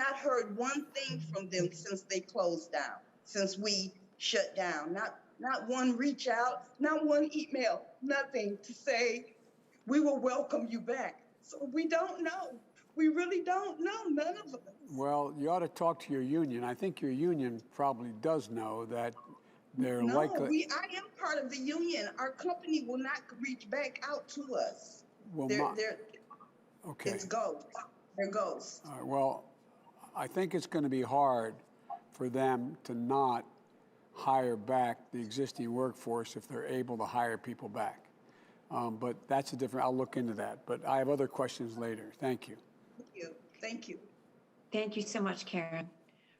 not heard one thing from them since they closed down, since we shut down. Not one reach out, not one email, nothing to say we will welcome you back. So we don't know. We really don't know, none of us. Well, you ought to talk to your union. I think your union probably does know that they're likely. I am part of the union. Our company will not reach back out to us. Well, okay. It's ghosts. They're ghosts. All right, well, I think it's going to be hard for them to not hire back the existing workforce if they're able to hire people back. But that's a different, I'll look into that. But I have other questions later. Thank you. Thank you. Thank you. Thank you so much, Karen.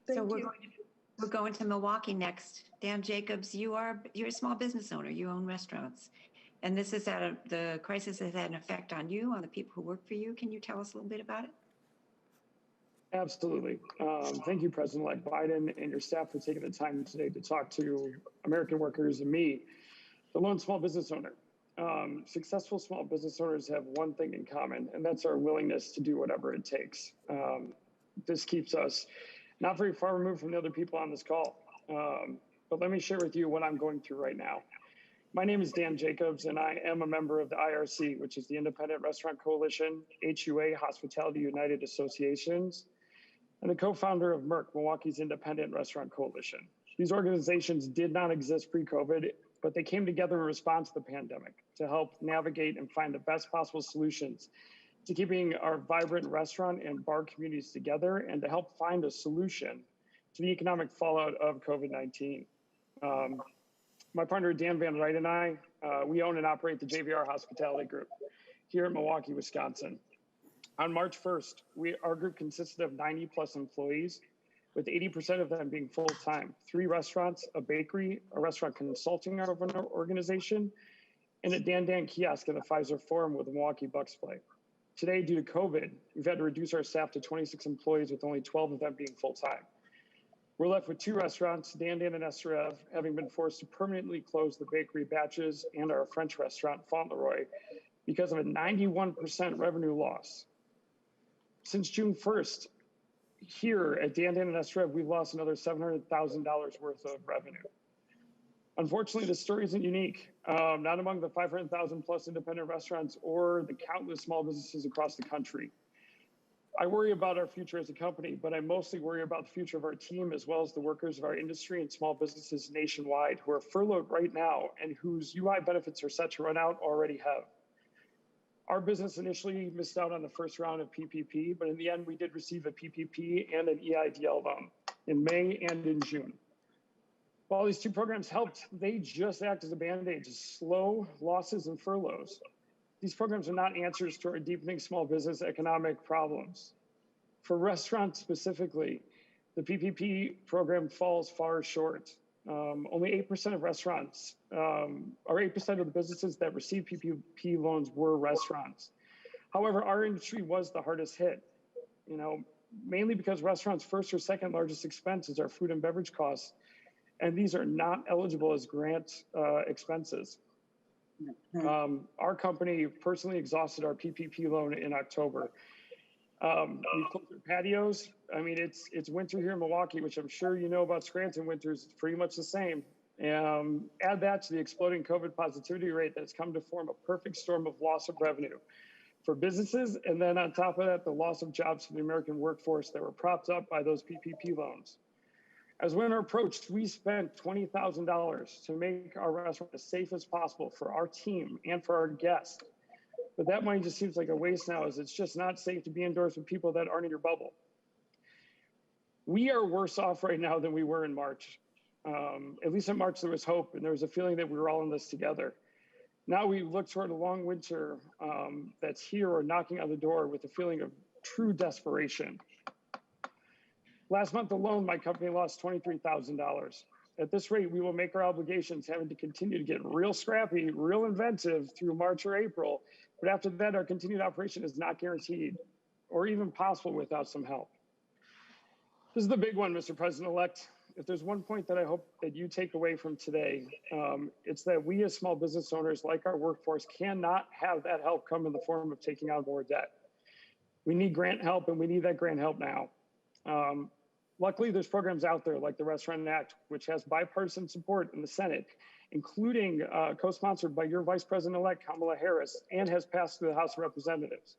We're going to Milwaukee next. Dan Jacobs, you're a small business owner. You own restaurants. And this is the crisis has had an effect on you, on the people who work for you. Can you tell us a little bit about it? Absolutely. Thank you, President-elect Biden and your staff for taking the time today to talk to American workers and me, the lone small business owner. Successful small business owners have one thing in common, and that's our willingness to do whatever it takes. This keeps us not very far removed from the other people on this call. But let me share with you what I'm going through right now. My name is Dan Jacobs, and I am a member of the IRC, which is the Independent Restaurant Coalition, HUA, Hospitality United Associations, and the co-founder of MERC, Milwaukee's Independent Restaurant Coalition. These organizations did not exist pre-COVID, but they came together in response to the pandemic to help navigate and find the best possible solutions to keeping our vibrant restaurant and bar communities together and to help find a solution to the economic fallout of COVID-19. My partner, Dan Van Wright, and I, we own and operate the JVR Hospitality Group here in Milwaukee, Wisconsin. On March 1st, our group consisted of 90 plus employees, with 80% of them being full-time, 3 restaurants, a bakery, a restaurant consulting organization, and a Dan kiosk in the Pfizer Forum with the Milwaukee Bucks play. Today, due to COVID, we've had to reduce our staff to 26 employees, with only 12 of them being full-time. We're left with 2 restaurants, Dan and Esterev, having been forced to permanently close the bakery batches and our French restaurant, Fauntleroy, because of a 91% revenue loss. Since June 1st, here at Dan and Esterev, we've lost another $700,000 worth of revenue. Unfortunately, the story isn't unique, not among the 500,000 plus independent restaurants or the countless small businesses across the country. I worry about our future as a company, but I mostly worry about the future of our team as well as the workers of our industry and small businesses nationwide who are furloughed right now and whose UI benefits are set to run out already have. Our business initially missed out on the first round of PPP, but in the end, we did receive a PPP and an EIDL loan in May and in June. While these 2 programs helped, they just act as a Band-Aid to slow losses and furloughs. These programs are not answers to our deepening small business economic problems. For restaurants specifically, the PPP program falls far short. Only 8% of restaurants, or 8% of the businesses that received PPP loans were restaurants. However, our industry was the hardest hit, mainly because restaurants' first or second largest expenses are food and beverage costs, and these are not eligible as grant expenses. Our company personally exhausted our PPP loan in October. We've closed our patios. I mean, it's winter here in Milwaukee, which I'm sure you know about Scranton winters. It's pretty much the same. Add that to the exploding COVID positivity rate that's come to form a perfect storm of loss of revenue for businesses. And then on top of that, the loss of jobs for the American workforce that were propped up by those PPP loans. As winter approached, we spent $20,000 to make our restaurant as safe as possible for our team and for our guests. But that money just seems like a waste now, as it's just not safe to be indoors with people that aren't in your bubble. We are worse off right now than we were in March. At least in March, there was hope, and there was a feeling that we were all in this together. Now we look toward a long winter that's here or knocking on the door with a feeling of true desperation. Last month alone, my company lost $23,000. At this rate, we will make our obligations, having to continue to get real scrappy, real inventive through March or April. But after that, our continued operation is not guaranteed or even possible without some help. This is the big one, Mr. President-elect. If there's one point that I hope that you take away from today, it's that we as small business owners, like our workforce, cannot have that help come in the form of taking on more debt. We need grant help, and we need that grant help now. Um, Luckily, there's programs out there like the Restaurant Act, which has bipartisan support in the Senate, including co-sponsored by your Vice President-elect Kamala Harris, and has passed through the House of Representatives.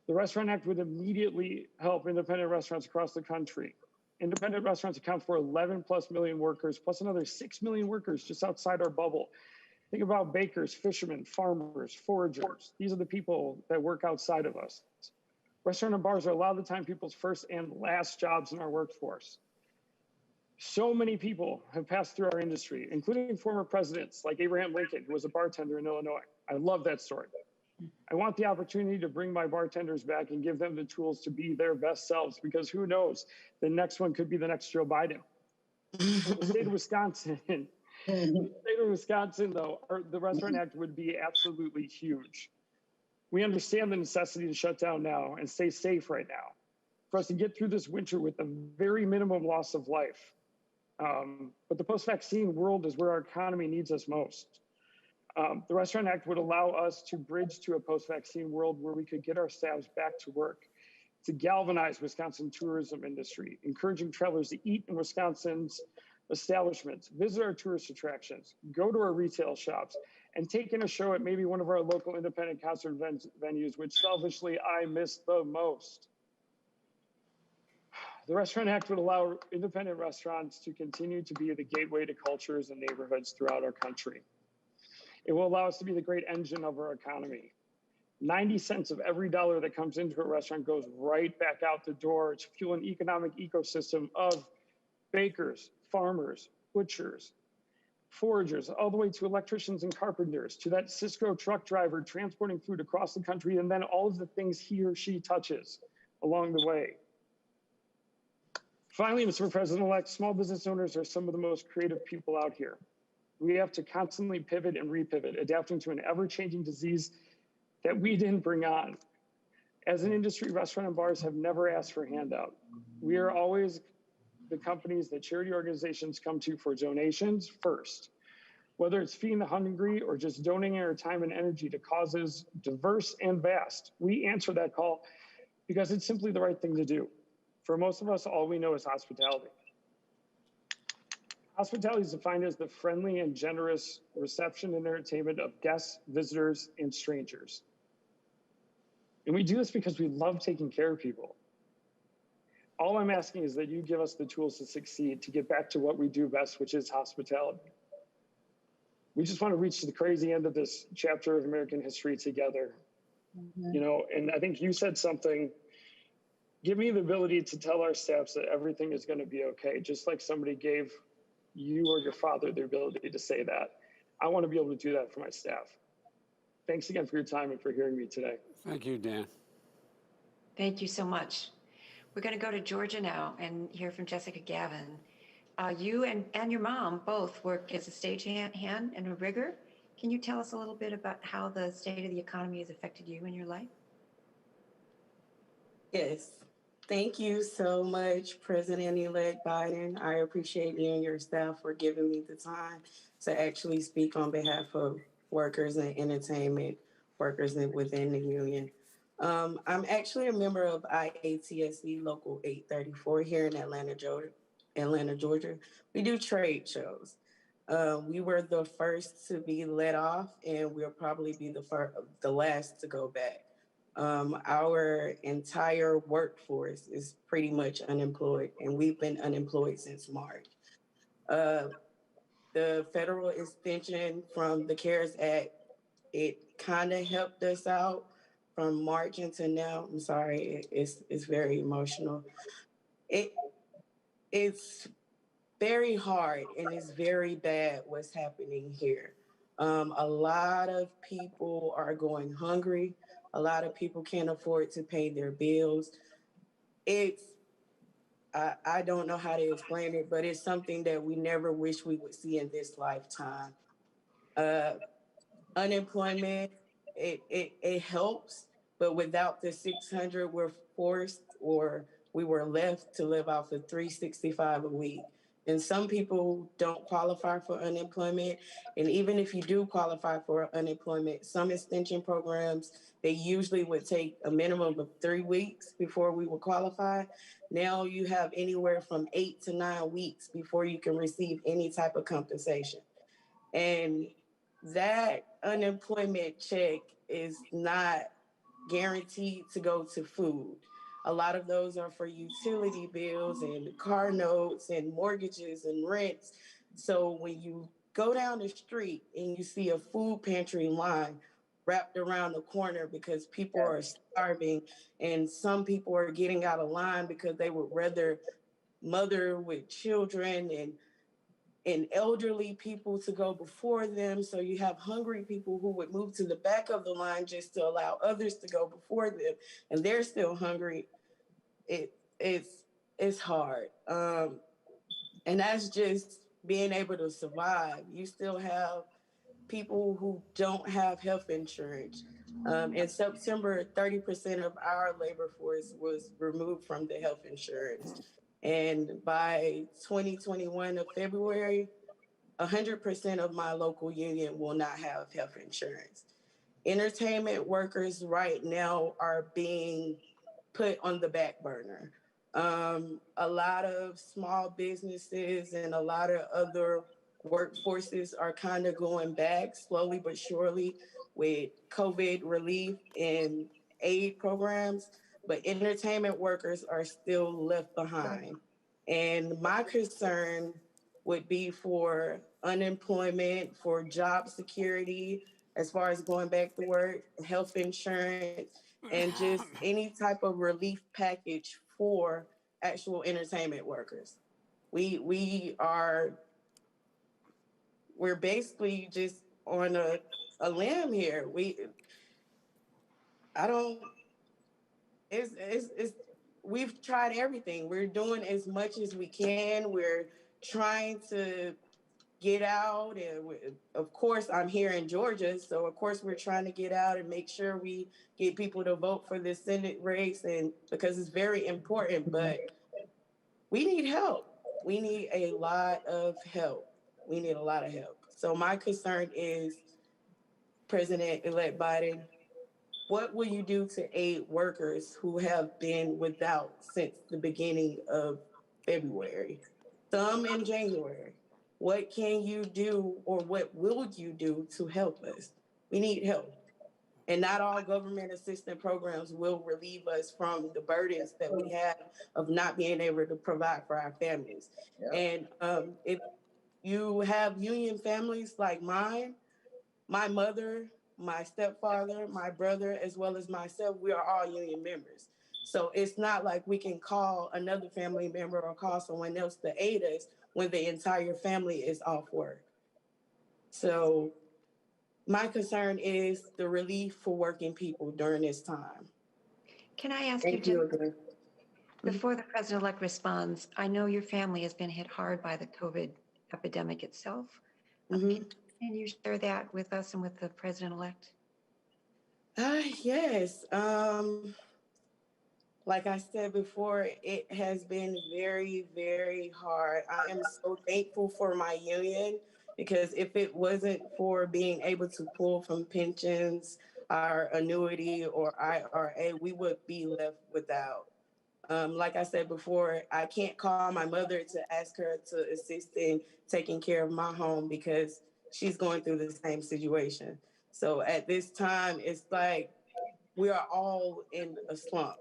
The Restaurant Act would immediately help independent restaurants across the country. Independent restaurants account for 11 plus million workers, plus another 6 million workers just outside our bubble. Think about bakers, fishermen, farmers, foragers. These are the people that work outside of us. Restaurant and bars are a lot of the time people's first and last jobs in our workforce. So many people have passed through our industry, including former presidents like Abraham Lincoln, who was a bartender in Illinois. I love that story. I want the opportunity to bring my bartenders back and give them the tools to be their best selves, because who knows, the next one could be the next Joe Biden. The state of Wisconsin, though, the Restaurant Act would be absolutely huge. We understand the necessity to shut down now and stay safe right now for us to get through this winter with the very minimum loss of life. But the post-vaccine world is where our economy needs us most. The Restaurant Act would allow us to bridge to a post-vaccine world where we could get our staffs back to work, to galvanize Wisconsin tourism industry, encouraging travelers to eat in Wisconsin's establishments, visit our tourist attractions, go to our retail shops, and take in a show at maybe one of our local independent concert venues, which selfishly I miss the most. The Restaurant Act would allow independent restaurants to continue to be the gateway to cultures and neighborhoods throughout our country. It will allow us to be the great engine of our economy. 90 cents of every dollar that comes into a restaurant goes right back out the door to fuel an economic ecosystem of bakers, farmers, butchers, foragers, all the way to electricians and carpenters, to that Cisco truck driver transporting food across the country, and then all of the things he or she touches along the way. Finally, Mr. President-elect, small business owners are some of the most creative people out here. We have to constantly pivot and repivot, adapting to an ever-changing disease that we didn't bring on. As an industry, restaurant and bars have never asked for a handout. We are always the companies that charity organizations come to for donations first. Whether it's feeding the hungry or just donating our time and energy to causes diverse and vast, we answer that call because it's simply the right thing to do. For most of us, all we know is hospitality. Hospitality is defined as the friendly and generous reception and entertainment of guests, visitors, and strangers. And we do this because we love taking care of people. All I'm asking is that you give us the tools to succeed, to get back to what we do best, which is hospitality. We just want to reach to the crazy end of this chapter of American history together. You know, and I think you said something, give me the ability to tell our staffs that everything is going to be okay, just like somebody gave you or your father the ability to say that. I want to be able to do that for my staff. Thanks again for your time and for hearing me today. Thank you, Dan. Thank you so much. We're going to go to Georgia now and hear from Jessica Gavin. You and your mom both work as a stagehand and a rigger. Can you tell us a little bit about how the state of the economy has affected you in your life? Yes. Thank you so much, President-elect Biden. I appreciate you and your staff for giving me the time to actually speak on behalf of workers and entertainment workers within the union. I'm actually a member of IATSE Local 834 here in Atlanta, Georgia. We do trade shows. We were the first to be let off, and we'll probably be the last to go back. Our entire workforce is pretty much unemployed, and we've been unemployed since March. The federal extension from the CARES Act, it kind of helped us out from March until now. I'm sorry, it's very emotional. It's very hard and it's very bad what's happening here. A lot of people are going hungry. A lot of people can't afford to pay their bills. I don't know how to explain it, but it's something that we never wish we would see in this lifetime. Unemployment, it helps, but without the 600, we were left to live off of $365 a week. And some people don't qualify for unemployment. And even if you do qualify for unemployment, some extension programs, they usually would take a minimum of 3 weeks before we would qualify. Now you have anywhere from 8 to 9 weeks before you can receive any type of compensation. And that unemployment check is not guaranteed to go to food. A lot of those are for utility bills and car notes and mortgages and rents. So when you go down the street and you see a food pantry line wrapped around the corner because people are starving, and some people are getting out of line because they would rather mother with children and elderly people to go before them. So you have hungry people who would move to the back of the line just to allow others to go before them, and they're still hungry. It it's hard, and that's just being able to survive. You still have people who don't have health insurance. In September, 30% of our labor force was removed from the health insurance. And by 2021 of February, 100% of my local union will not have health insurance. Entertainment workers right now are being put on the back burner. A lot of small businesses and a lot of other workforces are kind of going back slowly but surely with COVID relief and aid programs, but entertainment workers are still left behind. And my concern would be for unemployment, for job security, as far as going back to work, health insurance, and just any type of relief package for actual entertainment workers. We're basically just on a limb here. I don't it's we've tried everything. We're doing as much as we can. We're trying to get out, and of course I'm here in Georgia, so of course we're trying to get out and make sure we get people to vote for the Senate race, and because it's very important. But we need help. We need a lot of help. We need a lot of help. So my concern is, President-elect Biden, what will you do to aid workers who have been without since the beginning of February, some in January? What can you do, or what will you do to help us? We need help. And not all government assistance programs will relieve us from the burdens that we have of not being able to provide for our families. And if you have union families like mine, my mother, my stepfather, my brother, as well as myself, we are all union members. So it's not like we can call another family member or call someone else to aid us when the entire family is off work. So my concern is the relief for working people during this time. Can I ask Thank you, you again. before the president-elect responds, I know your family has been hit hard by the COVID epidemic itself. Can you share that with us and with the president-elect? Yes. Like I said before, it has been very, very hard. I am so thankful for my union, because if it wasn't for being able to pull from pensions, our annuity, or IRA, we would be left without. Like I said before, I can't call my mother to ask her to assist in taking care of my home because she's going through the same situation. So at this time, it's like we are all in a slump.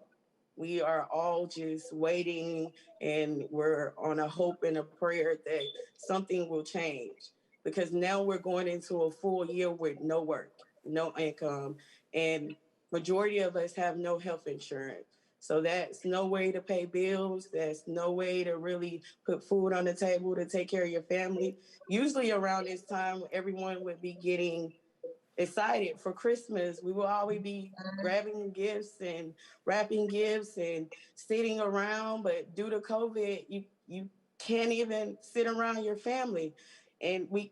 We are all just waiting, and we're on a hope and a prayer that something will change, because now we're going into a full year with no work, no income, and majority of us have no health insurance. So that's no way to pay bills. That's no way to really put food on the table to take care of your family. Usually around this time, everyone would be getting excited for Christmas. We will always be grabbing gifts and wrapping gifts and sitting around, but due to COVID, you can't even sit around your family, and we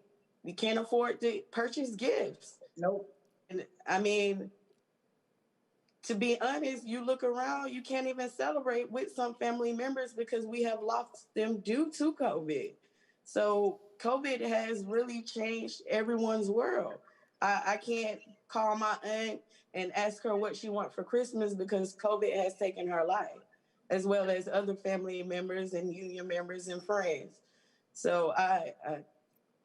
can't afford to purchase gifts. Nope. And I mean, to be honest, you look around, you can't even celebrate with some family members because we have lost them due to COVID. So COVID has really changed everyone's world. I can't call my aunt and ask her what she wants for Christmas because COVID has taken her life, as well as other family members and union members and friends. So I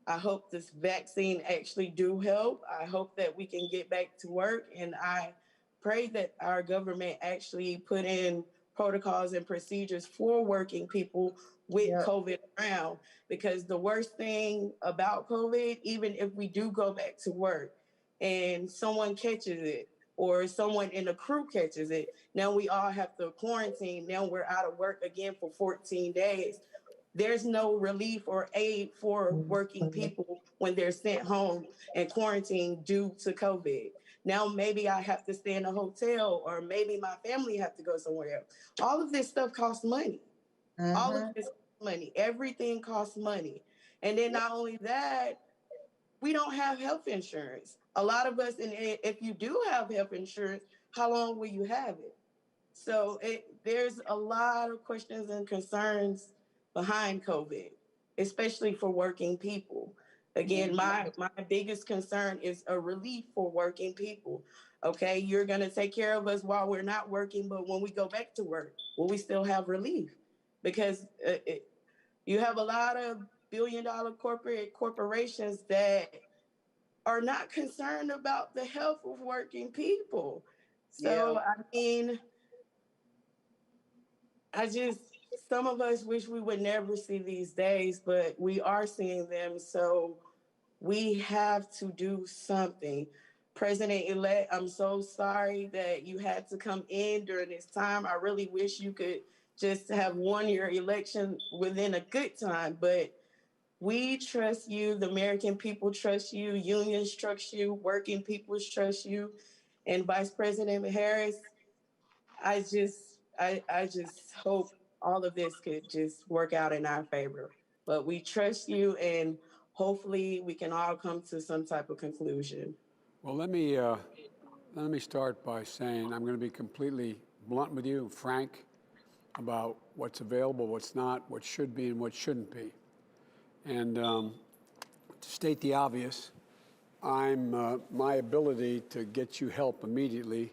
hope this vaccine actually do help. I hope that we can get back to work, and I pray that our government actually put in protocols and procedures for working people with COVID around, because the worst thing about COVID, even if we do go back to work and someone catches it or someone in the crew catches it, now we all have to quarantine. Now we're out of work again for 14 days. There's no relief or aid for working people when they're sent home and quarantined due to COVID. Now maybe I have to stay in a hotel, or maybe my family have to go somewhere else. All of this stuff costs money. All of this costs money. Everything costs money. And then not only that, we don't have health insurance. A lot of us, and if you do have health insurance, how long will you have it? So there's a lot of questions and concerns behind COVID, especially for working people. Again, my biggest concern is a relief for working people. Okay, you're going to take care of us while we're not working, but when we go back to work, will we still have relief? Because you have a lot of billion-dollar corporations that are not concerned about the health of working people. So, I mean, some of us wish we would never see these days, but we are seeing them. So we have to do something. President-elect, I'm so sorry that you had to come in during this time. I really wish you could just have won your election within a good time, but we trust you. The American people trust you. Unions trust you. Working people trust you. And Vice President Harris, I just hope all of this could just work out in our favor. But we trust you, and hopefully we can all come to some type of conclusion. Well, let me start by saying I'm going to be completely blunt with you, frank about what's available, what's not, what should be, and what shouldn't be. And to state the obvious, my ability to get you help immediately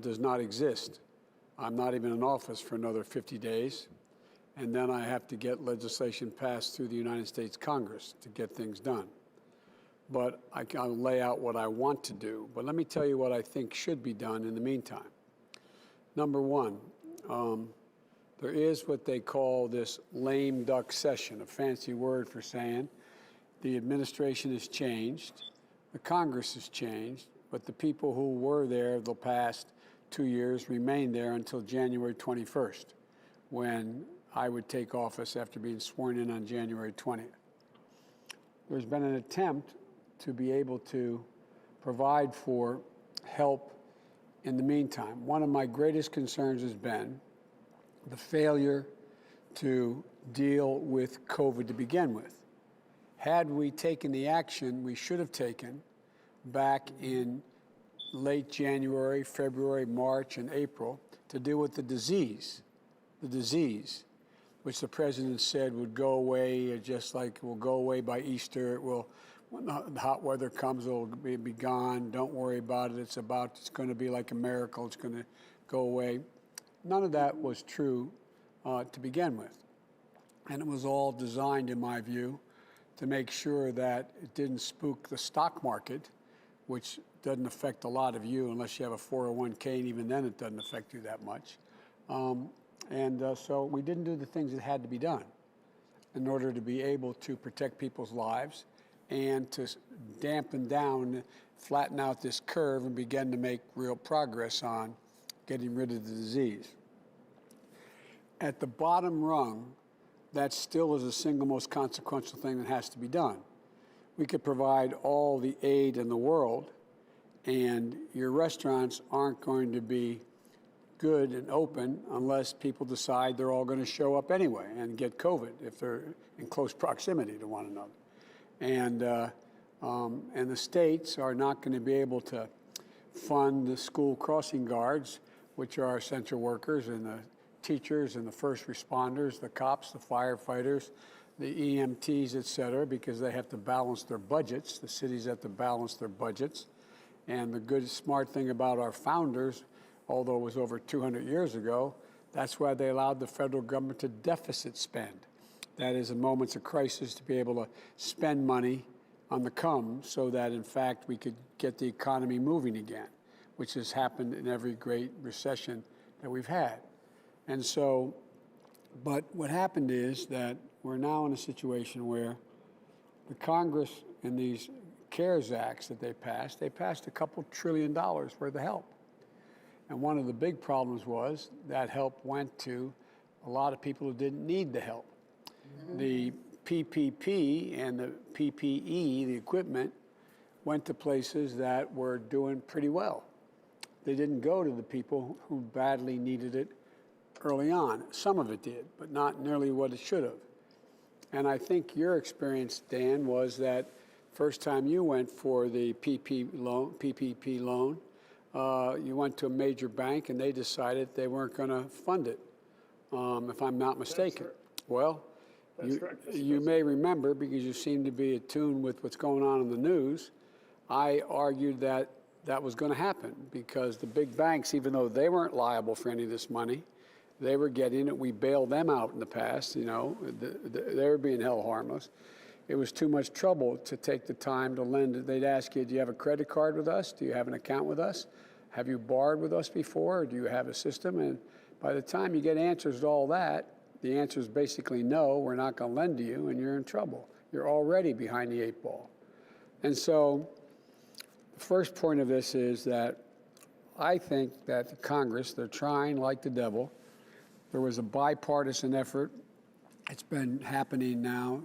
does not exist. I'm not even in office for another 50 days, and then I have to get legislation passed through the United States Congress to get things done. But I'll lay out what I want to do. But let me tell you what I think should be done in the meantime. Number one, there is what they call this lame duck session, a fancy word for saying the administration has changed, the Congress has changed, but the people who were there the past 2 years remain there until January 21st, when I would take office after being sworn in on January 20th. There's been an attempt to be able to provide for help in the meantime. One of my greatest concerns has been the failure to deal with COVID to begin with. Had we taken the action we should have taken back in late January, February, March, and April to deal with the disease, which the president said would go away, just like it will go away by Easter. It will, when the hot weather comes, it will be gone. Don't worry about it. It's going to be like a miracle. It's going to go away. None of that was true to begin with. And it was all designed, in my view, to make sure that it didn't spook the stock market, which doesn't affect a lot of you unless you have a 401k, and even then it doesn't affect you that much. So we didn't do the things that had to be done in order to be able to protect people's lives and to dampen down, flatten out this curve and begin to make real progress on getting rid of the disease. At the bottom rung, that still is the single most consequential thing that has to be done. We could provide all the aid in the world, and your restaurants aren't going to be good and open unless people decide they're all going to show up anyway and get COVID if they're in close proximity to one another. And the states are not going to be able to fund the school crossing guards, which are essential workers, and the teachers and the first responders, the cops, the firefighters, the EMTs, et cetera, because they have to balance their budgets. The cities have to balance their budgets. And the good, smart thing about our founders, although it was over 200 years ago, that's why they allowed the federal government to deficit spend. That is, in moments of crisis, to be able to spend money on the come so that, in fact, we could get the economy moving again, which has happened in every great recession that we've had. And so, but what happened is that we're now in a situation where the Congress in these CARES Acts that they passed a couple $1 trillion worth of help. And one of the big problems was that help went to a lot of people who didn't need the help. The PPP and the PPE, the equipment, went to places that were doing pretty well. They didn't go to the people who badly needed it early on. Some of it did, but not nearly what it should have. And I think your experience, Dan, was that first time you went for the PPP loan, you went to a major bank and they decided they weren't going to fund it, if I'm not mistaken. Well, you may remember, because you seem to be attuned with what's going on in the news, I argued that that was going to happen because the big banks, even though they weren't liable for any of this money, they were getting it. We bailed them out in the past, you know, they were being held harmless. It was too much trouble to take the time to lend. They'd ask you, do you have a credit card with us? Do you have an account with us? Have you borrowed with us before? Or do you have a system? And by the time you get answers to all that, the answer is basically no, we're not going to lend to you, and you're in trouble. You're already behind the 8 ball. And so the first point of this is that I think that the Congress, they're trying like the devil. There was a bipartisan effort. It's been happening now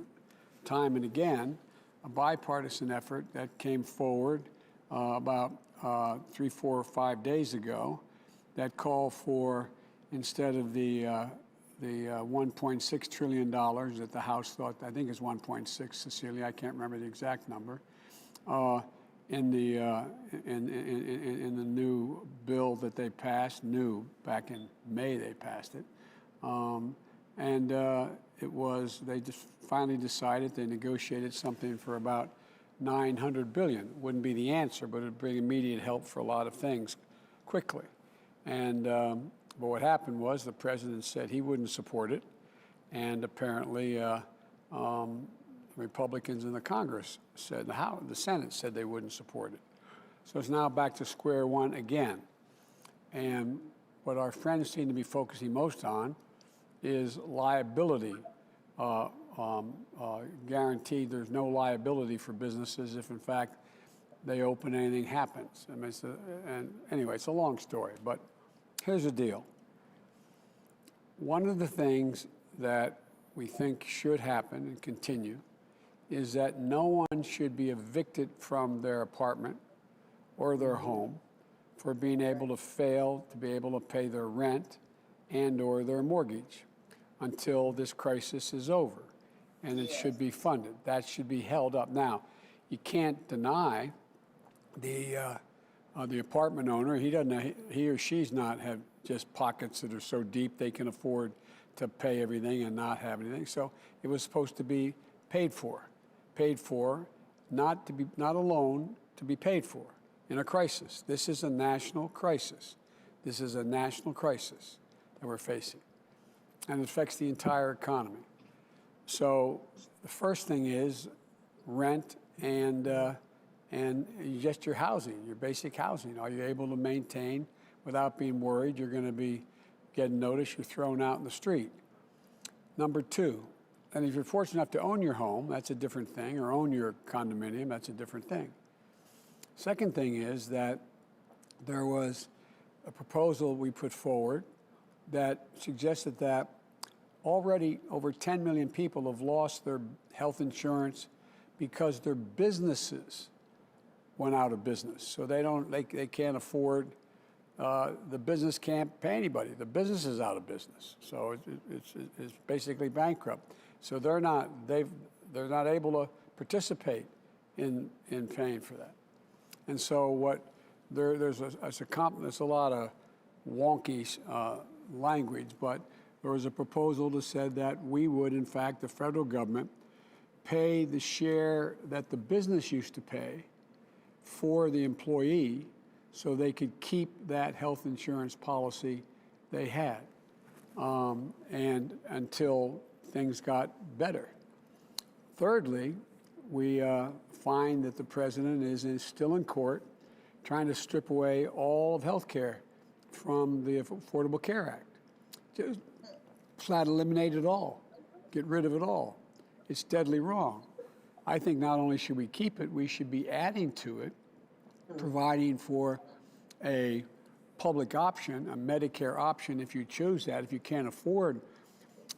time and again, a bipartisan effort that came forward about 3, 4, or 5 days ago that called for, instead of the $1.6 trillion that the House thought, I think it's 1.6, Cecilia, I can't remember the exact number, in the new bill that they passed, back in May they passed it, they just finally decided they negotiated something for about $900 billion. Wouldn't be the answer, but it'd bring immediate help for a lot of things quickly. And but what happened was the president said he wouldn't support it, and apparently Republicans in the Congress said, the Senate said they wouldn't support it. So it's now back to square one again. And what our friends seem to be focusing most on is liability. Guaranteed there's no liability for businesses if, in fact, they open, anything happens. I mean, anyway, it's a long story, but here's the deal. One of the things that we think should happen and continue is that no one should be evicted from their apartment or their home for being able to fail to be able to pay their rent and or their mortgage until this crisis is over. And it should be funded. That should be held up. Now, you can't deny the apartment owner, he or she's not have just pockets that are so deep they can afford to pay everything and not have anything. So it was supposed to be paid for, not a loan, to be paid for in a crisis. This is a national crisis. This is a national crisis that we're facing, and it affects the entire economy. So the first thing is rent and just your housing, your basic housing. Are you able to maintain without being worried you're going to be getting notice you're thrown out in the street? Number two, and if you're fortunate enough to own your home, that's a different thing, or own your condominium, that's a different thing. Second thing is that there was a proposal we put forward that suggested that already over 10 million people have lost their health insurance because their businesses went out of business. So they can't afford, the business can't pay anybody. The business is out of business. So it's basically bankrupt. So they're not able to participate in paying for that. And so there's a lot of wonky language, but there was a proposal that said that we would, in fact, the federal government, pay the share that the business used to pay for the employee so they could keep that health insurance policy they had, and until things got better. Thirdly, we find that the president is still in court trying to strip away all of health care from the Affordable Care Act. Just flat eliminate it all, get rid of it all. It's deadly wrong. I think not only should we keep it, we should be adding to it, providing for a public option, a Medicare option if you choose that. If you can't afford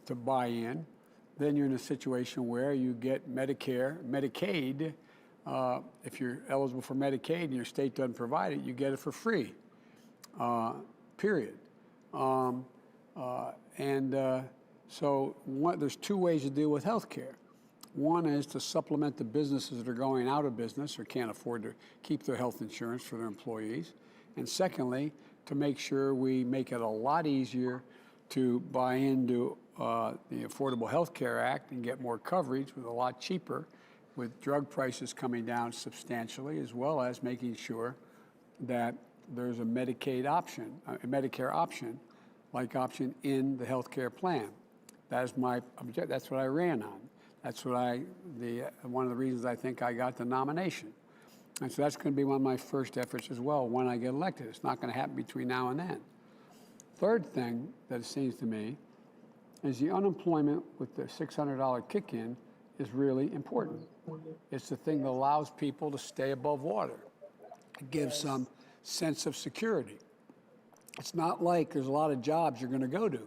to buy in, then you're in a situation where you get Medicare, Medicaid. If you're eligible for Medicaid and your state doesn't provide it, you get it for free, period. So there's two ways to deal with health care. One is to supplement the businesses that are going out of business or can't afford to keep their health insurance for their employees. And secondly, to make sure we make it a lot easier to buy into the Affordable Health Care Act and get more coverage with a lot cheaper, with drug prices coming down substantially, as well as making sure that there's a Medicaid option, a Medicare option, like option in the health care plan. That is my objective. That's what I ran on. That's what one of the reasons I think I got the nomination. And so that's going to be one of my first efforts as well when I get elected. It's not going to happen between now and then. Third thing that it seems to me is the unemployment with the $600 kick-in is really important. It's the thing that allows people to stay above water. It gives some sense of security. It's not like there's a lot of jobs you're going to go to.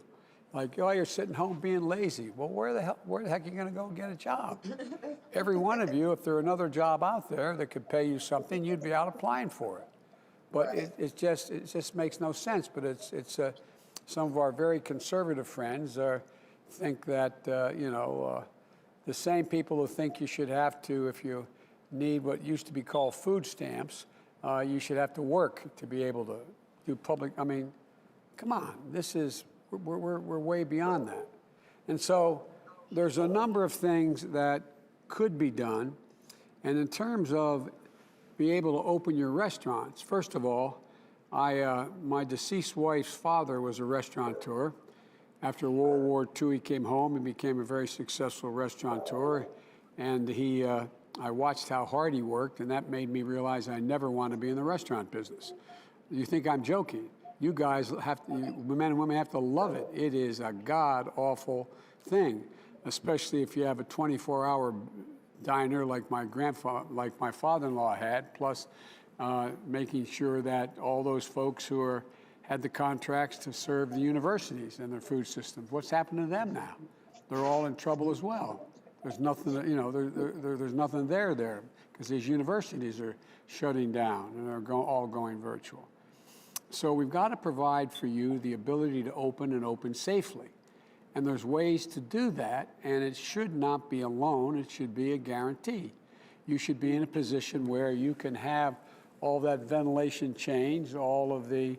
Like, oh, you're sitting home being lazy. Well, where the heck are you going to go get a job? Every one of you, if there were another job out there that could pay you something, you'd be out applying for it. But it just makes no sense. But some of our very conservative friends think that the same people who think you should have to, if you need what used to be called food stamps, you should have to work to be able to do public. I mean, come on, we're way beyond that. And so there's a number of things that could be done. And in terms of being able to open your restaurants, first of all, my deceased wife's father was a restaurateur. After World War II, he came home and became a very successful restaurateur. And I watched how hard he worked, and that made me realize I never want to be in the restaurant business. You think I'm joking? You guys men and women have to love it. It is a god-awful thing, especially if you have a 24-hour diner like my father-in-law had, plus making sure that all those folks who had the contracts to serve the universities and their food systems, what's happened to them now? They're all in trouble as well. There's nothing, there's nothing there because these universities are shutting down and are all going virtual. So we've got to provide for you the ability to open and open safely. And there's ways to do that, and it should not be a loan, it should be a guarantee. You should be in a position where you can have all that ventilation changed, all the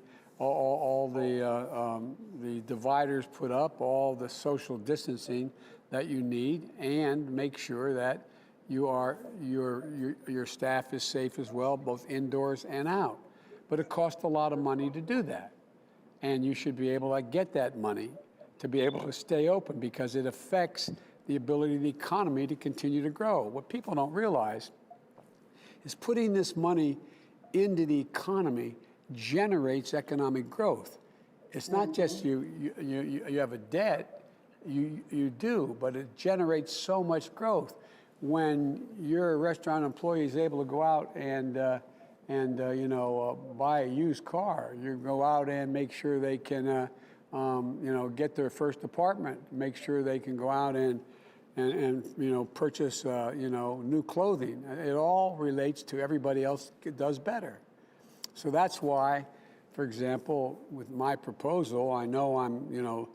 dividers put up, all the social distancing that you need, and make sure that your staff is safe as well, both indoors and out. But it costs a lot of money to do that. And you should be able to get that money to be able to stay open because it affects the ability of the economy to continue to grow. What people don't realize is putting this money into the economy generates economic growth. It's not just you have a debt, you do, but it generates so much growth. When your restaurant employee is able to go out and buy a used car, you go out and make sure they can get their first apartment, make sure they can go out and purchase new clothing. It all relates to everybody else does better. So that's why, for example, with my proposal, I know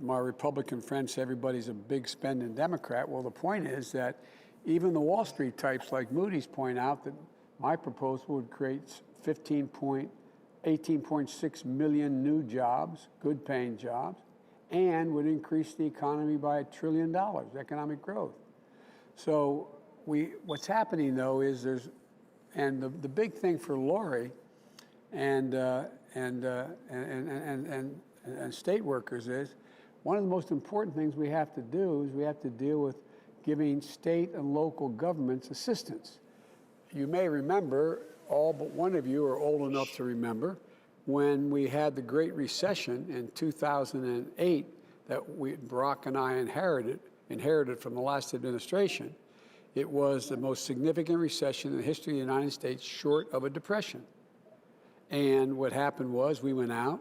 my Republican friends say everybody's a big spending Democrat. Well, the point is that even the Wall Street types like Moody's point out that my proposal would create 18.6 million new jobs, good paying jobs, and would increase the economy by $1 trillion, economic growth. So what's happening though is the big thing for Lori and state workers is, one of the most important things we have to do is we have to deal with giving state and local governments assistance. You may remember, all but one of you are old enough to remember, when we had the Great Recession in 2008 that Barack and I inherited from the last administration. It was the most significant recession in the history of the United States, short of a depression. And what happened was we went out,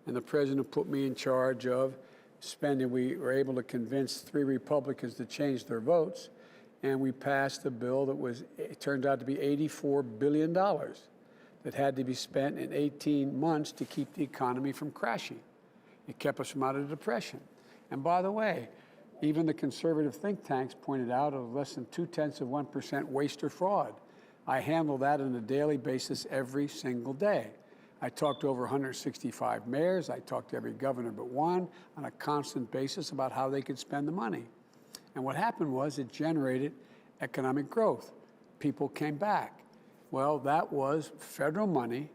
and the president put me in charge of spending. We were able to convince 3 Republicans to change their votes, and we passed a bill that it turned out to be $84 billion that had to be spent in 18 months to keep the economy from crashing. It kept us from out of the depression. And by the way, even the conservative think tanks pointed out of less than 0.2% waste or fraud. I handle that on a daily basis every single day. I talk to over 165 mayors. I talk to every governor but one on a constant basis about how they could spend the money. And what happened was it generated economic growth. People came back. Well, that was federal money.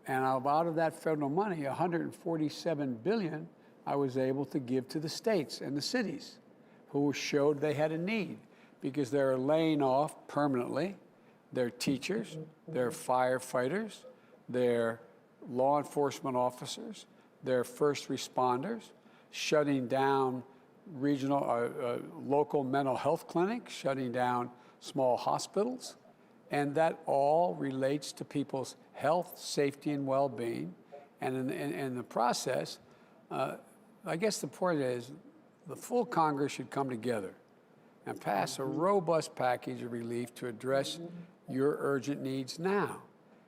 And out of that federal money, $147 billion I was able to give to the states and the cities who showed they had a need, because they're laying off permanently their teachers, their firefighters, their law enforcement officers, their first responders, shutting down local mental health clinics, shutting down small hospitals. And that all relates to people's health, safety, and well-being. And in the process, I guess the point is the full Congress should come together and pass a robust package of relief to address your urgent needs now.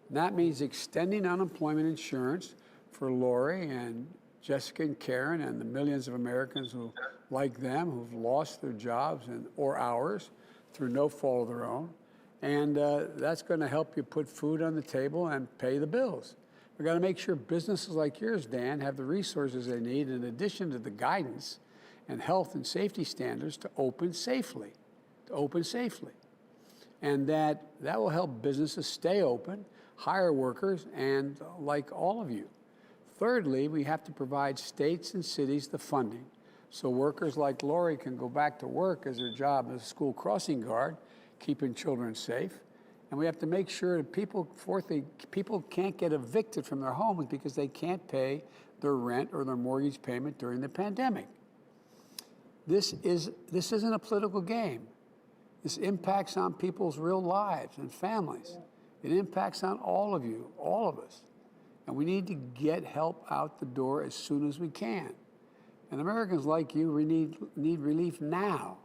And that means extending unemployment insurance for Lori and Jessica and Karen and the millions of Americans who, like them, who've lost their jobs or hours through no fault of their own. And that's going to help you put food on the table and pay the bills. We've got to make sure businesses like yours, Dan, have the resources they need in addition to the guidance and health and safety standards to open safely, And that will help businesses stay open, hire workers, and like all of you. Thirdly, we have to provide states and cities the funding so workers like Lori can go back to work as their job as a school crossing guard, keeping children safe. And we have to make sure that fourthly, people can't get evicted from their homes because they can't pay their rent or their mortgage payment during the pandemic. This isn't a political game. This impacts on people's real lives and families. It impacts on all of you, all of us. And we need to get help out the door as soon as we can. And Americans like you, we need relief now.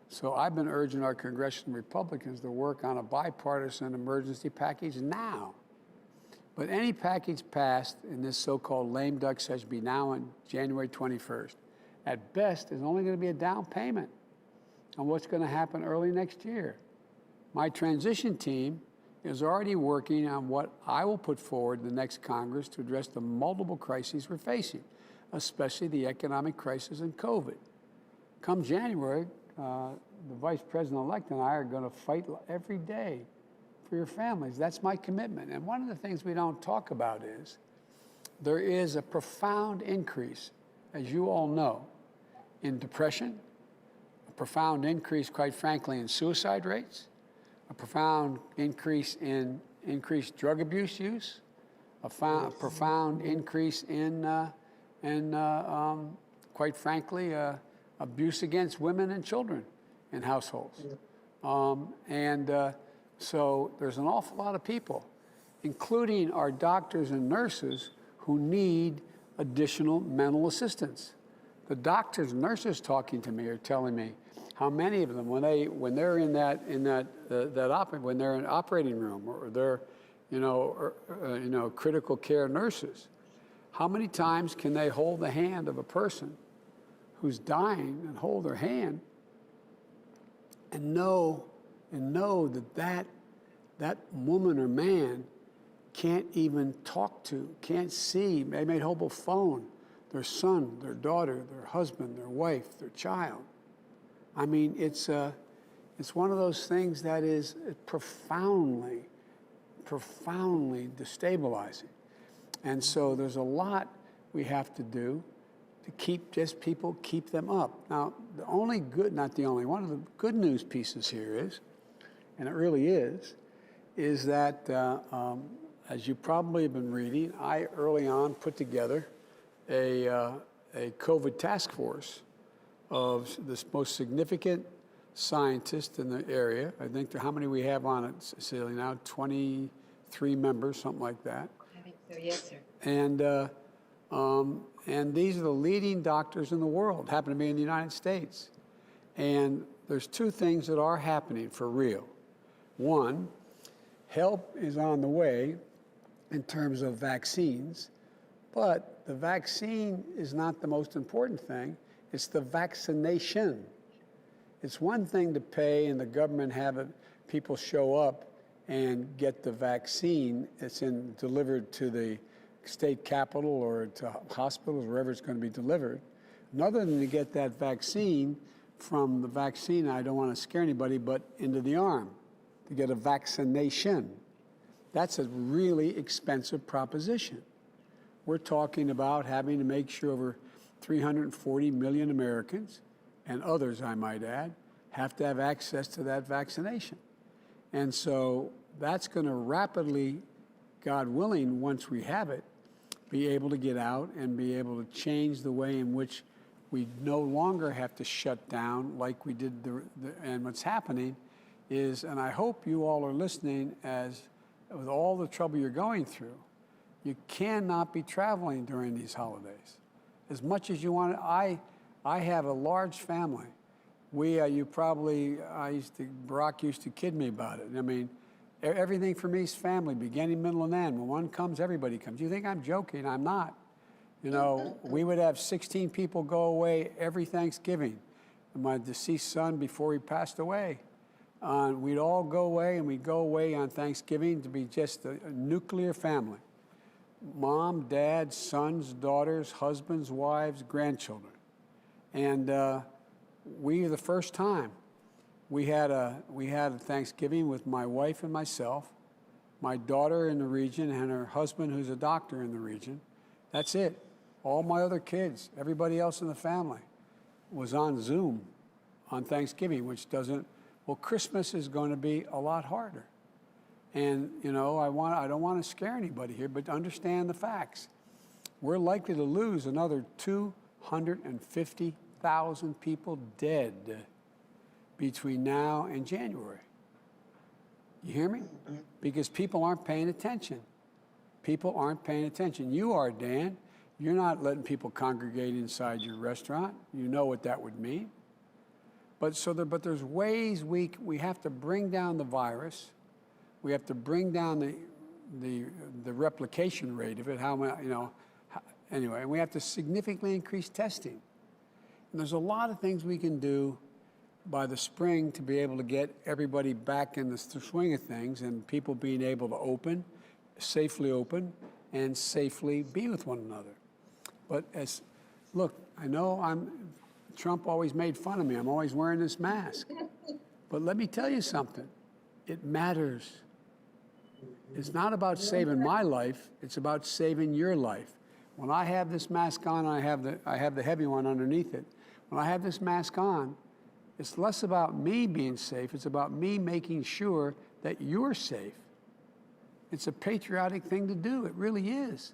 So I've been urging our congressional Republicans to work on a bipartisan emergency package now. But any package passed in this so-called lame duck session be now on January 21st, at best is only going to be a down payment on what's going to happen early next year. My transition team is already working on what I will put forward in the next Congress to address the multiple crises we're facing, especially the economic crisis and COVID. Come January, the Vice President-elect and I are going to fight every day for your families. That's my commitment. And one of the things we don't talk about is there is a profound increase, as you all know, in depression, a profound increase, quite frankly, in suicide rates, a profound increase in increased drug abuse use, a profound increase in quite frankly, abuse against women and children in households. So there's an awful lot of people, including our doctors and nurses, who need additional mental assistance. The doctors and nurses talking to me are telling me how many of them, when they're in when they're in an operating room, or they're critical care nurses, how many times can they hold the hand of a person who's dying and hold their hand and know that woman or man can't even talk to, can't see, they may hold a phone, their son, their daughter, their husband, their wife, their child. I mean, it's one of those things that is profoundly destabilizing. And so there's a lot we have to do to keep them up. Now, the only good, not the only, one of the good news pieces here is, and it really is that, as you probably have been reading, I early on put together a COVID task force of the most significant scientists in the area. I think how many we have on it, Cecilia, now? 23 members, something like that. I think so, yes, sir. And these are the leading doctors in the world, happen to be in the United States. And there's two things that are happening for real. One, help is on the way in terms of vaccines, but the vaccine is not the most important thing. It's the vaccination. It's one thing to pay and the government have people show up and get the vaccine. It's delivered to the state capital or to hospitals, wherever it's going to be delivered. Another than to get that vaccine from the vaccine, I don't want to scare anybody, but into the arm, to get a vaccination. That's a really expensive proposition. We're talking about having to make sure over 340 million Americans, and others I might add, have to have access to that vaccination. And so that's going to rapidly, God willing, once we have it, be able to get out and be able to change the way in which we no longer have to shut down like we did. And what's happening is, and I hope you all are listening, as with all the trouble you're going through, you cannot be traveling during these holidays. As much as you want to, I have a large family. Barack used to kid me about it. I mean, everything for me is family, beginning, middle, and end. When one comes, everybody comes. You think I'm joking? I'm not. You know, we would have 16 people go away every Thanksgiving. My deceased son, before he passed away, we'd all go away, and we'd go away on Thanksgiving to be just a nuclear family. Mom, dad, sons, daughters, husbands, wives, grandchildren. And the first time, we had a Thanksgiving with my wife and myself, my daughter in the region, and her husband, who's a doctor in the region. That's it. All my other kids, everybody else in the family, was on Zoom on Thanksgiving, which doesn't. Well, Christmas is going to be a lot harder. And, you know, I don't want to scare anybody here, but understand the facts. We're likely to lose another 250,000 people dead between now and January. You hear me? Because people aren't paying attention. People aren't paying attention. You are, Dan. You're not letting people congregate inside your restaurant. You know what that would mean. But there's ways we have to bring down the virus. We have to bring down the replication rate of it. Anyway, we have to significantly increase testing. And there's a lot of things we can do by the spring to be able to get everybody back in the swing of things and people being able to safely open, and safely be with one another. But look, I know Trump always made fun of me. I'm always wearing this mask. But let me tell you something. It matters. It's not about saving my life. It's about saving your life. When I have this mask on, I have the heavy one underneath it. When I have this mask on, it's less about me being safe. It's about me making sure that you're safe. It's a patriotic thing to do. It really is.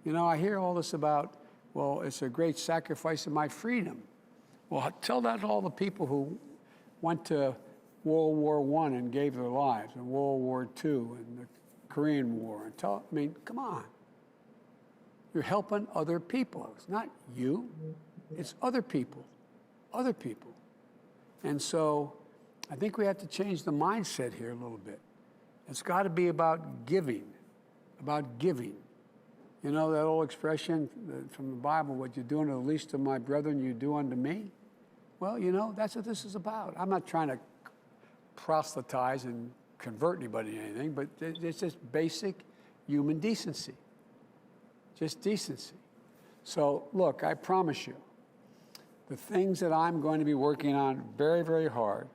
You know, I hear all this about, well, it's a great sacrifice of my freedom. Well, tell that to all the people who went to World War I and gave their lives, and World War II and the Korean War. I mean, come on. You're helping other people. It's not you. It's other people. Other people. And so I think we have to change the mindset here a little bit. It's got to be about giving. About giving. You know that old expression from the Bible, what you do unto the least of my brethren, you do unto me? Well, you know, that's what this is about. I'm not trying to proselytize and convert anybody to anything, but it's just basic human decency. Just decency. So look, I promise you, the things that I'm going to be working on very, very hard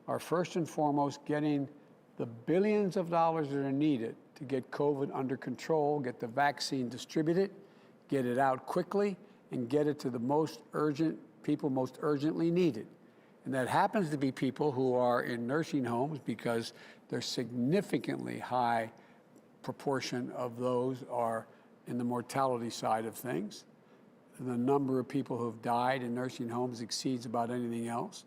are first and foremost getting the billions of dollars that are needed to get COVID under control, get the vaccine distributed, get it out quickly, and get it to the most urgent people most urgently needed. And that happens to be people who are in nursing homes because there's significantly high proportion of those are in the mortality side of things. The number of people who've died in nursing homes exceeds about anything else.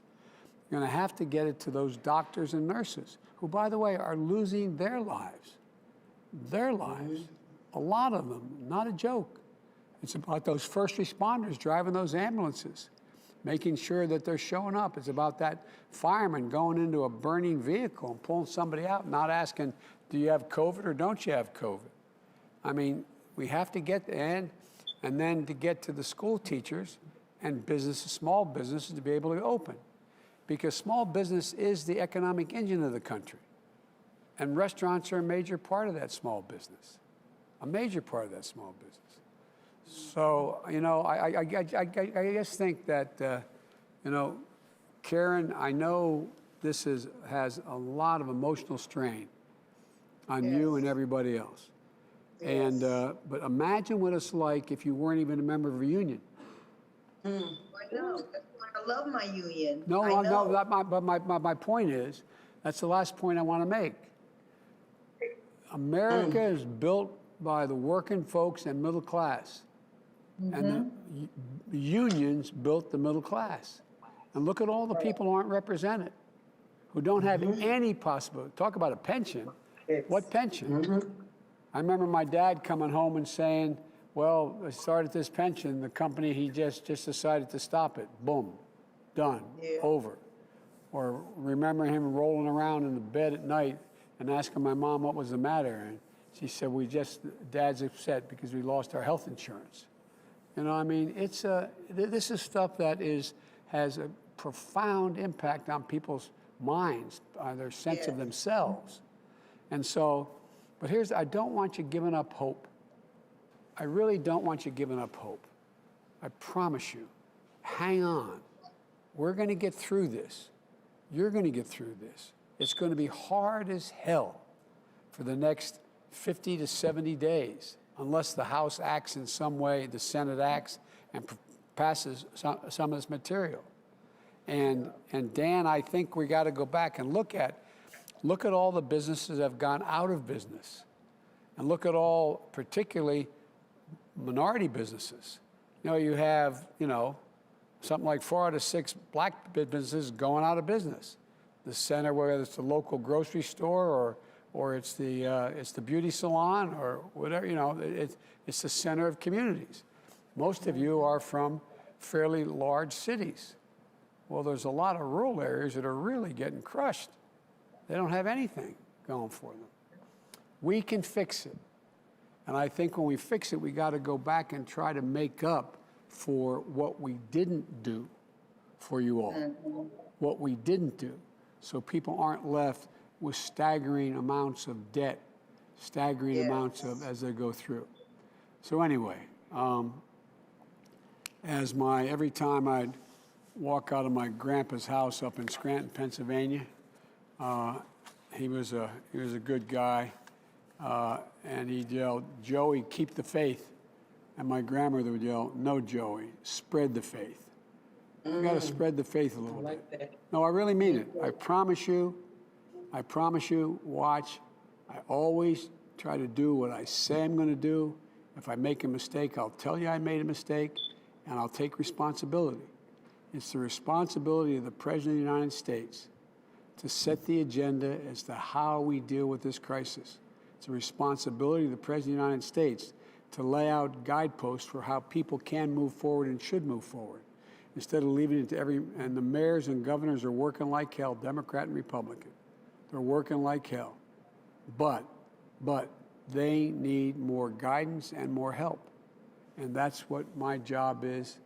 You're going to have to get it to those doctors and nurses who, by the way, are losing their lives. Their lives. A lot of them, not a joke. It's about those first responders driving those ambulances, making sure that they're showing up. It's about that fireman going into a burning vehicle and pulling somebody out, not asking, do you have COVID or don't you have COVID? I mean, we have to get, and then to get to the school teachers and businesses, small businesses, to be able to open. Because small business is the economic engine of the country. And restaurants are a major part of that small business, a major part of that small business. So, you know, I just think that, you know, Karen, I know this has a lot of emotional strain on you and everybody else. And, but imagine what it's like if you weren't even a member of a union. I know. That's why I love my union. No, but my point is, that's the last point I want to make. America is built by the working folks and middle class. And the unions built the middle class. And look at all the people who aren't represented, who don't have any possibility. Talk about a pension. What pension? I remember my dad coming home and saying, well, I started this pension, the company, he just decided to stop it. Boom, done, over. Or remember him rolling around in the bed at night and asking my mom what was the matter. And she said, Dad's upset because we lost our health insurance. You know, I mean, it's this is stuff that has a profound impact on people's minds, their sense of themselves. And so, but I don't want you giving up hope. I really don't want you giving up hope. I promise you, hang on. We're going to get through this. You're going to get through this. It's going to be hard as hell for the next 50 to 70 days, unless the House acts in some way, the Senate acts and passes some of this material. And Dan, I think we got to go back and look at all the businesses that have gone out of business, and look at all, particularly minority businesses. You know, you have, you know, something like 4 out of 6 black businesses going out of business. The center, whether it's the local grocery store or it's the beauty salon or whatever, you know, it's the center of communities. Most of you are from fairly large cities. Well, there's a lot of rural areas that are really getting crushed. They don't have anything going for them. We can fix it. And I think when we fix it, we got to go back and try to make up for what we didn't do for you all. What we didn't do. So people aren't left with staggering amounts of debt, staggering amounts of as they go through. So anyway, every time I'd walk out of my grandpa's house up in Scranton, Pennsylvania, he was a good guy, and he'd yell, "Joey, keep the faith." And my grandmother would yell, "No, Joey, spread the faith." You got to spread the faith a little bit. No, I really mean it. I promise you, watch. I always try to do what I say I'm going to do. If I make a mistake, I'll tell you I made a mistake, and I'll take responsibility. It's the responsibility of the President of the United States to set the agenda as to how we deal with this crisis. It's a responsibility of the President of the United States to lay out guideposts for how people can move forward and should move forward, instead of leaving it to and the mayors and governors are working like hell, Democrat and Republican. They're working like hell. But they need more guidance and more help. And that's what my job is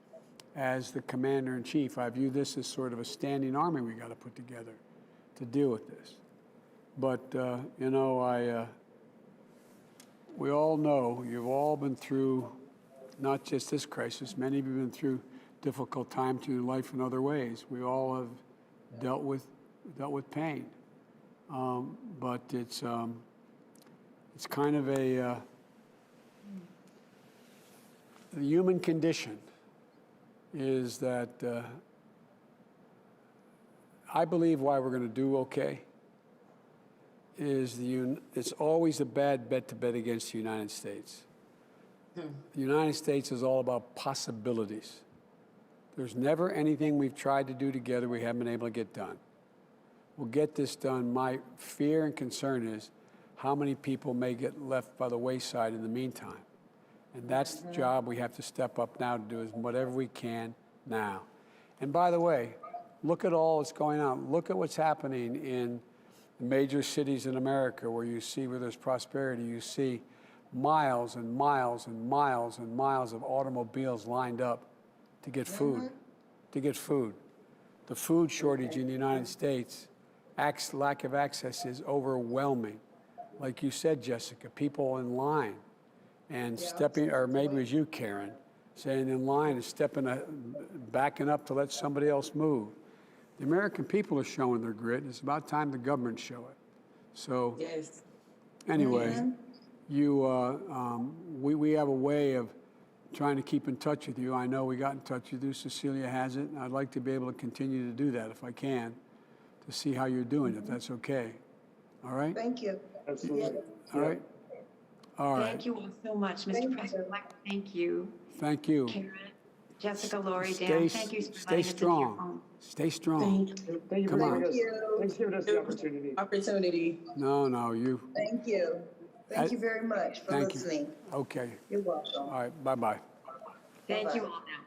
as the commander-in-chief. I view this as sort of a standing army we got to put together to deal with this. But, you know, we all know, you've all been through not just this crisis. Many of you have been through difficult times in your life in other ways. We all have dealt with pain, but it's kind of the human condition is that I believe why we're going to do okay is it's always a bad bet to bet against the United States. The United States is all about possibilities. There's never anything we've tried to do together we haven't been able to get done. We'll get this done. My fear and concern is how many people may get left by the wayside in the meantime. And that's the job we have to step up now to do, is whatever we can now. And by the way, look at all that's going on. Look at what's happening in the major cities in America where there's prosperity. You see miles and miles and miles and miles of automobiles lined up to get food, The food shortage in the United States, lack of access is overwhelming. Like you said, Jessica, people in line and stepping, or maybe it was you, Karen, saying in line and backing up to let somebody else move. The American people are showing their grit. It's about time the government show it. So Yes. anyway, we have a way of trying to keep in touch with you. I know we got in touch with you. Cecilia has it. And I'd like to be able to continue to do that if I can, to see how you're doing, if that's okay. All right? Thank you. Absolutely. All right? All right. Thank you all so much, Thank Mr. you. President. Thank you. Thank you. Karen, Jessica, Lori, Dan, thank you for Stay letting us into your strong. home. Stay strong. Thank you. Thank you for Come on. giving us, Thank you. thanks for giving us the opportunity. Opportunity. No, you. Thank you. Thank you very much for Thank you. listening. Okay. You're welcome. All right. Bye-bye. Thank you Bye-bye. all now.